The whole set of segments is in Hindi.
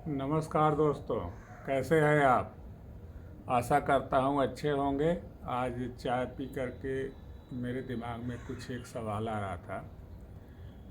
नमस्कार दोस्तों, कैसे हैं आप। आशा करता हूँ अच्छे होंगे। आज चाय पी करके मेरे दिमाग में कुछ एक सवाल आ रहा था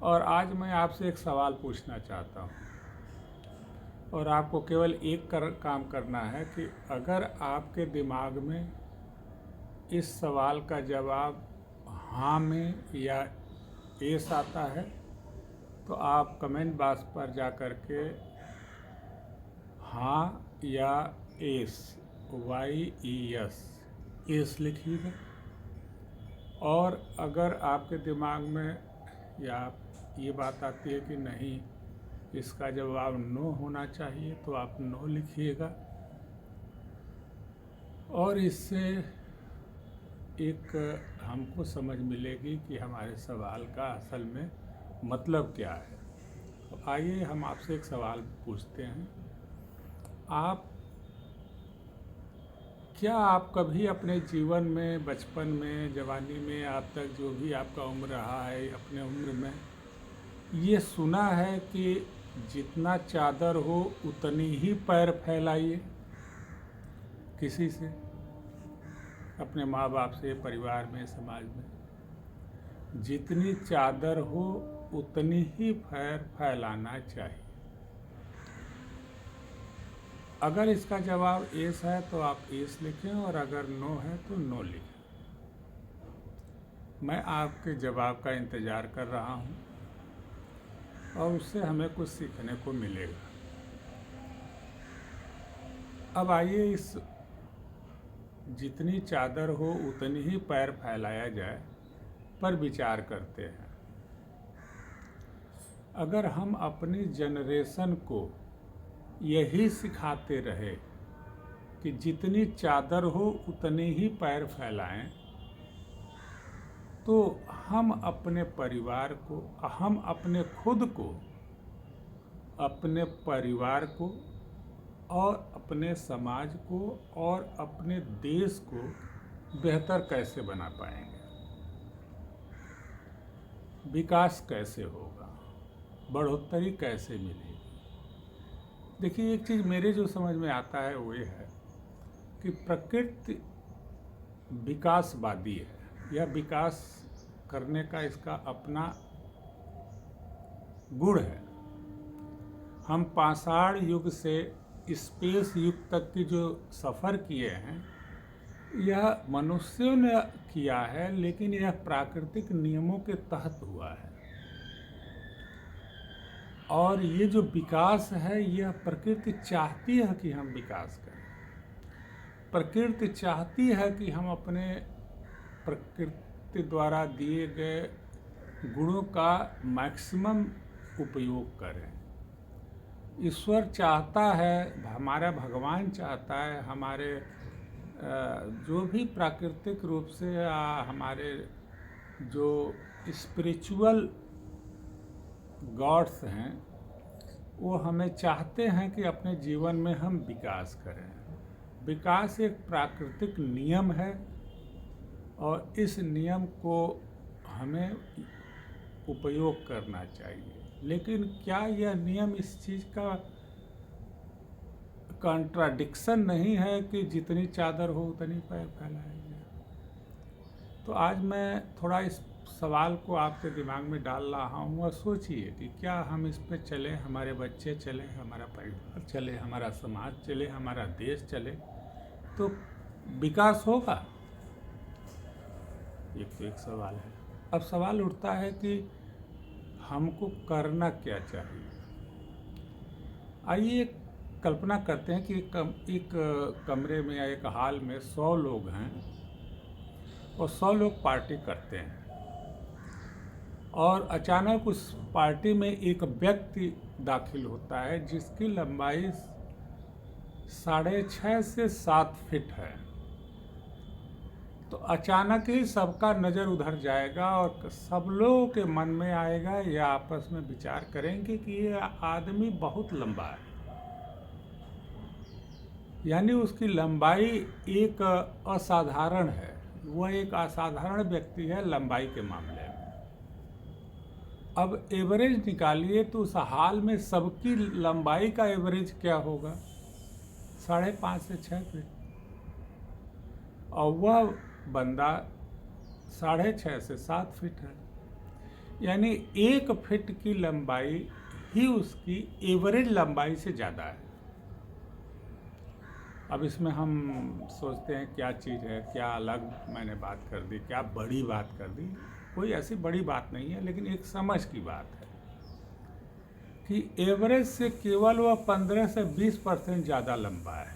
और आज मैं आपसे एक सवाल पूछना चाहता हूँ और आपको केवल एक काम करना है कि अगर आपके दिमाग में इस सवाल का जवाब हाँ में या एस आता है तो आप कमेंट बॉक्स पर जा कर के हाँ या एस YES एस लिखिएगा। और अगर आपके दिमाग में या ये बात आती है कि नहीं, इसका जवाब नो होना चाहिए, तो आप नो लिखिएगा। और इससे एक हमको समझ मिलेगी कि हमारे सवाल का असल में मतलब क्या है। तो आइए हम आपसे एक सवाल पूछते हैं। क्या आप कभी अपने जीवन में, बचपन में, जवानी में, अब तक जो भी आपका उम्र रहा है, अपने उम्र में ये सुना है कि जितना चादर हो उतनी ही पैर फैलाइए? किसी से, अपने माँ बाप से, परिवार में, समाज में जितनी चादर हो उतनी ही पैर फैलाना चाहिए। अगर इसका जवाब एस है तो आप एस लिखें और अगर नो है तो नो लिखें। मैं आपके जवाब का इंतज़ार कर रहा हूँ और उससे हमें कुछ सीखने को मिलेगा। अब आइए इस जितनी चादर हो उतनी ही पैर फैलाया जाए पर विचार करते हैं। अगर हम अपनी जनरेशन को यही सिखाते रहे कि जितनी चादर हो उतने ही पैर फैलाएं, तो हम अपने परिवार को, हम अपने खुद को, अपने परिवार को और अपने समाज को और अपने देश को बेहतर कैसे बना पाएंगे? विकास कैसे होगा? बढ़ोतरी कैसे मिलेगी? देखिए, एक चीज़ मेरे जो समझ में आता है वो ये है कि प्रकृति विकासवादी है या विकास करने का इसका अपना गुण है। हम पाषाण युग से स्पेस युग तक की जो सफ़र किए हैं, यह मनुष्यों ने किया है, लेकिन यह प्राकृतिक नियमों के तहत हुआ है। और ये जो विकास है, यह प्रकृति चाहती है कि हम विकास करें। प्रकृति चाहती है कि हम अपने प्रकृति द्वारा दिए गए गुणों का मैक्सिमम उपयोग करें। ईश्वर चाहता है, हमारा भगवान चाहता है, हमारे जो भी प्राकृतिक रूप से हमारे जो स्पिरिचुअल गॉड्स हैं, वो हमें चाहते हैं कि अपने जीवन में हम विकास करें। विकास एक प्राकृतिक नियम है और इस नियम को हमें उपयोग करना चाहिए। लेकिन क्या यह नियम इस चीज़ का कॉन्ट्राडिक्शन नहीं है कि जितनी चादर हो उतनी पैर फैलाया जाए? तो आज मैं थोड़ा इस सवाल को आपके दिमाग में डाल रहा हूँ और सोचिए कि क्या हम इस पे चले, हमारे बच्चे चले, हमारा परिवार चले, हमारा समाज चले, हमारा देश चले, तो विकास होगा? ये तो एक सवाल है। अब सवाल उठता है कि हमको करना क्या चाहिए। आइए कल्पना करते हैं कि एक कमरे में या एक हॉल में 100 लोग हैं और 100 लोग पार्टी करते हैं और अचानक उस पार्टी में एक व्यक्ति दाखिल होता है जिसकी लंबाई 6.5 से 7 फीट है। तो अचानक ही सबका नज़र उधर जाएगा और सब लोगों के मन में आएगा या आपस में विचार करेंगे कि ये आदमी बहुत लंबा है, यानी उसकी लंबाई एक असाधारण है, वह एक असाधारण व्यक्ति है लंबाई के मामले में। अब एवरेज निकालिए तो उस हाल में सबकी लंबाई का एवरेज क्या होगा? 5.5 से 6 फीट। और वह बंदा 6.5 से 7 फीट है, यानी 1 फीट की लंबाई ही उसकी एवरेज लंबाई से ज़्यादा है। अब इसमें हम सोचते हैं क्या चीज़ है, क्या अलग मैंने बात कर दी, क्या बड़ी बात कर दी। कोई ऐसी बड़ी बात नहीं है, लेकिन एक समझ की बात है कि एवरेज से केवल वह 15 से 20% ज़्यादा लंबा है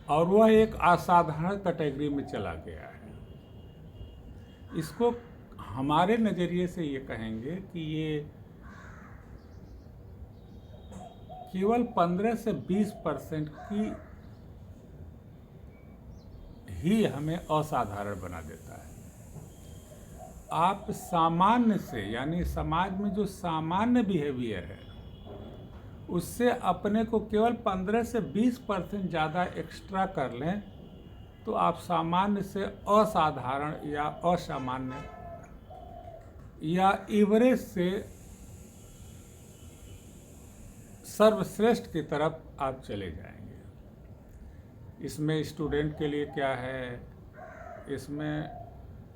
और वह एक असाधारण कैटेगरी में चला गया है। इसको हमारे नज़रिए से ये कहेंगे कि ये केवल 15 से 20% की ही हमें असाधारण बना देता है। आप सामान्य से, यानी समाज में जो सामान्य बिहेवियर है, उससे अपने को केवल 15 से 20% ज़्यादा एक्स्ट्रा कर लें तो आप सामान्य से असाधारण या असामान्य या एवरेज से सर्वश्रेष्ठ की तरफ आप चले जाएंगे। इसमें स्टूडेंट के लिए क्या है, इसमें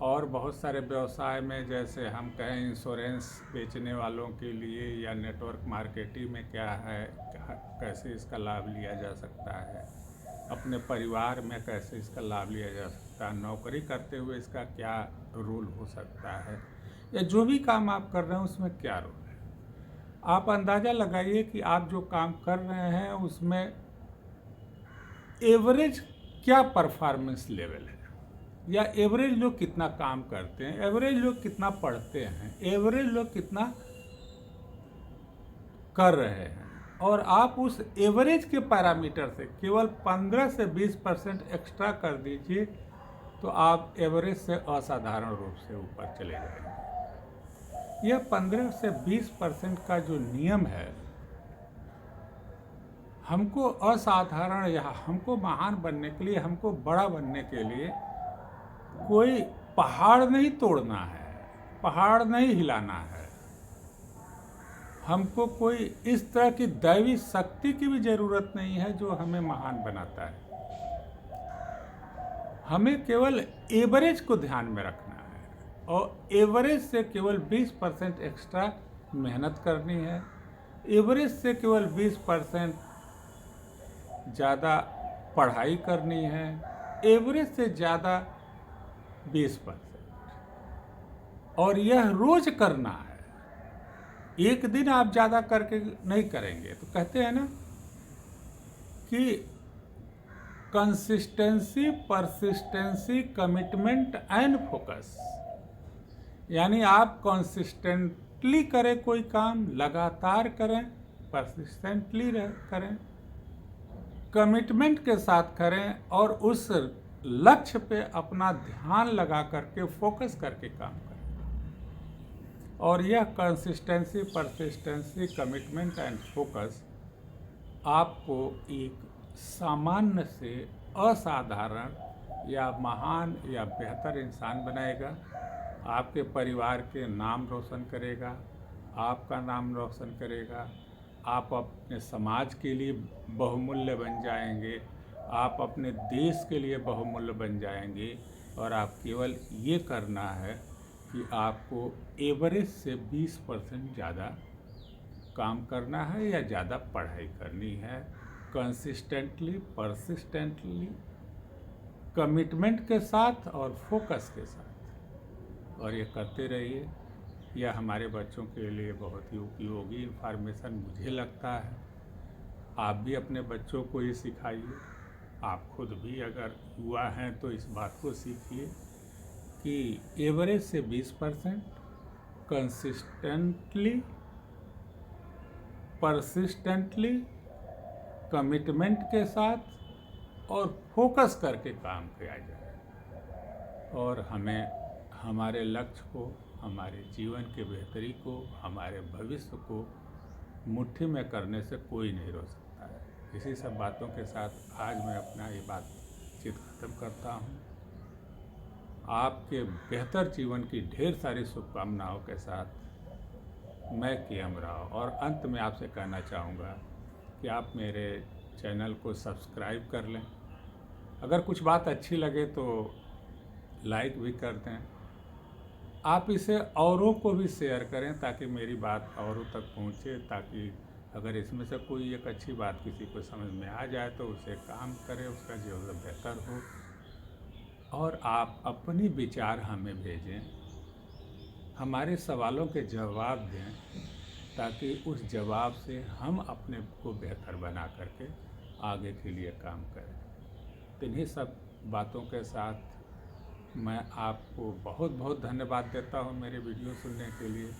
और बहुत सारे व्यवसाय में, जैसे हम कहें इंश्योरेंस बेचने वालों के लिए या नेटवर्क मार्केटिंग में क्या है, कैसे इसका लाभ लिया जा सकता है, अपने परिवार में कैसे इसका लाभ लिया जा सकता है, नौकरी करते हुए इसका क्या रोल हो सकता है, या जो भी काम आप कर रहे हैं उसमें क्या रोल है। आप अंदाज़ा लगाइए कि आप जो काम कर रहे हैं उसमें एवरेज क्या परफॉर्मेंस लेवल है, या एवरेज लोग कितना काम करते हैं, एवरेज लोग कितना पढ़ते हैं, एवरेज लोग कितना कर रहे हैं, और आप उस एवरेज के पैरामीटर से केवल 15 से 20% एक्स्ट्रा कर दीजिए तो आप एवरेज से असाधारण रूप से ऊपर चले जाएंगे। यह 15 से 20% का जो नियम है, हमको असाधारण या हमको महान बनने के लिए, हमको बड़ा बनने के लिए कोई पहाड़ नहीं तोड़ना है, पहाड़ नहीं हिलाना है, हमको कोई इस तरह की दैवी शक्ति की भी ज़रूरत नहीं है जो हमें महान बनाता है। हमें केवल एवरेज को ध्यान में रखना है और एवरेज से केवल 20% एक्स्ट्रा मेहनत करनी है, एवरेज से केवल 20% ज़्यादा पढ़ाई करनी है, एवरेज से ज़्यादा 20%, और यह रोज करना है। एक दिन आप ज़्यादा करके नहीं करेंगे तो कहते हैं ना कि consistency, persistency, commitment and focus, यानी आप कंसिस्टेंटली करें कोई काम, लगातार करें, परसिस्टेंटली करें, कमिटमेंट के साथ करें और उस लक्ष्य पे अपना ध्यान लगा करके फोकस करके काम करें। और यह consistency, persistency, commitment and focus आपको एक सामान्य से असाधारण या महान या बेहतर इंसान बनाएगा, आपके परिवार के नाम रोशन करेगा, आपका नाम रोशन करेगा, आप अपने समाज के लिए बहुमूल्य बन जाएंगे, आप अपने देश के लिए बहुमूल्य बन जाएंगे। और आप केवल ये करना है कि आपको एवरेज से 20% ज़्यादा काम करना है या ज़्यादा पढ़ाई करनी है, कंसिस्टेंटली, परसिस्टेंटली, कमिटमेंट के साथ और फोकस के साथ, और ये करते रहिए। यह हमारे बच्चों के लिए बहुत ही उपयोगी इन्फॉर्मेशन मुझे लगता है। आप भी अपने बच्चों को ये सिखाइए, आप खुद भी अगर युवा हैं तो इस बात को सीखिए कि एवरेज से 20%, कंसिस्टेंटली, परसिस्टेंटली, कमिटमेंट के साथ और फोकस करके काम किया जाए, और हमें हमारे लक्ष्य को, हमारे जीवन के बेहतरी को, हमारे भविष्य को मुट्ठी में करने से कोई नहीं रोक सकता है। इसी सब बातों के साथ आज मैं अपना ये बातचीत खत्म करता हूँ। आपके बेहतर जीवन की ढेर सारी शुभकामनाओं के साथ मैं के.एम. राव। और अंत में आपसे कहना चाहूँगा कि आप मेरे चैनल को सब्सक्राइब कर लें। अगर कुछ बात अच्छी लगे तो लाइक भी कर दें। आप इसे औरों को भी शेयर करें ताकि मेरी बात औरों तक पहुँचे, ताकि अगर इसमें से कोई एक अच्छी बात किसी को समझ में आ जाए तो उसे काम करे, उसका जीवन बेहतर हो। और आप अपने विचार हमें भेजें, हमारे सवालों के जवाब दें, ताकि उस जवाब से हम अपने को बेहतर बना करके आगे के लिए काम करें। तो इन्हीं सब बातों के साथ मैं आपको बहुत बहुत धन्यवाद देता हूँ मेरे वीडियो सुनने के लिए।